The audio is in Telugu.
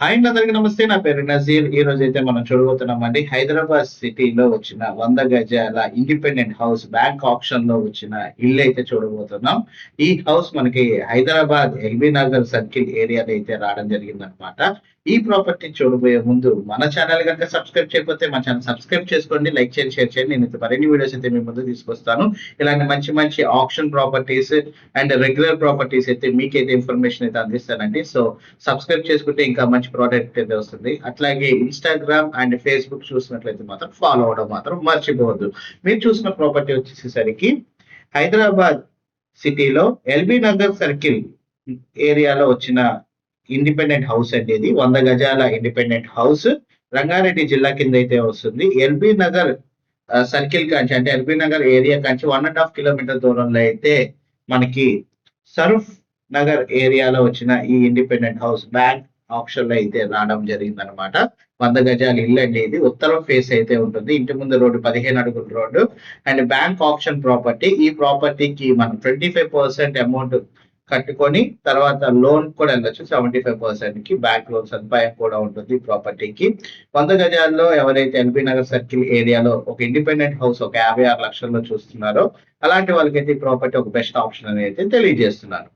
హాయ్ అండి, అందరికీ నమస్తే. నా పేరు నజీర్. ఈ రోజు అయితే మనం చూడబోతున్నామండి. హైదరాబాద్ సిటీలో వచ్చిన 100 గజాల ఇండిపెండెంట్ హౌస్ బ్యాంక్ ఆప్షన్ లో వచ్చిన ఇల్లు అయితే చూడబోతున్నాం. ఈ హౌస్ మనకి హైదరాబాద్ ఎల్బీ నగర్ సర్కిల్ ఏరియాలో అయితే రావడం జరిగిందనమాట. ఈ ప్రాపర్టీ చూడబోయే ముందు మన ఛానల్ కనుక సబ్స్క్రైబ్ చేయకపోతే మన ఛానల్ సబ్స్క్రైబ్ చేసుకోండి, లైక్ చేయండి, షేర్ చేయండి. నేను మరిన్ని వీడియోస్ అయితే మీ ముందు తీసుకొస్తాను. ఇలాంటి మంచి మంచి option properties and regular properties అయితే మీకైతే ఇన్ఫర్మేషన్ అయితే అందిస్తానండి. సో సబ్స్క్రైబ్ చేసుకుంటే ఇంకా మంచి ప్రోడక్ట్ అయితే వస్తుంది. అట్లాగే ఇన్స్టాగ్రామ్ అండ్ ఫేస్బుక్ చూసినట్లయితే మాత్రం ఫాలో అవడం మాత్రం మర్చిపోవద్దు. మీరు చూసిన ప్రాపర్టీ వచ్చేసరికి హైదరాబాద్ సిటీలో ఎల్బీ నగర్ సర్కిల్ ఏరియాలో వచ్చిన ఇండిపెండెంట్ హౌస్ అండి. ఇది 100 గజాల ఇండిపెండెంట్ హౌస్ రంగారెడ్డి జిల్లా కింద అయితే వస్తుంది. ఎల్బీ నగర్ సర్కిల్ కాంచి అంటే ఎల్బీ నగర్ ఏరియా కాంచి 1.5 కిలోమీటర్ దూరంలో అయితే మనకి సరూఫ్ నగర్ ఏరియాలో వచ్చిన ఈ ఇండిపెండెంట్ హౌస్ బ్యాంక్ ఆప్షన్ లో అయితే రావడం జరిగింది అనమాట. 100 గజాల ఇల్లు అండి. ఇది ఉత్తరం ఫేస్ అయితే ఉంటుంది. ఇంటి ముందు రోడ్డు 15 అడుగుల road and bank option property. ఈ ప్రాపర్టీకి మనం 25% అమౌంట్ కట్టుకొని తర్వాత లోన్ కూడా వెళ్ళొచ్చు. 75% కి బ్యాంక్ లోన్ సదుపాయం కూడా ఉంటుంది ఈ ప్రాపర్టీకి. 100 గజాల్లో ఎవరైతే ఎల్బీ నగర్ సర్కిల్ ఏరియాలో ఒక ఇండిపెండెంట్ హౌస్ ఒక 56 లక్షల్లో చూస్తున్నారో అలాంటి వాళ్ళకైతే ఈ ప్రాపర్టీ ఒక బెస్ట్ ఆప్షన్ అని అయితే తెలియజేస్తున్నాను.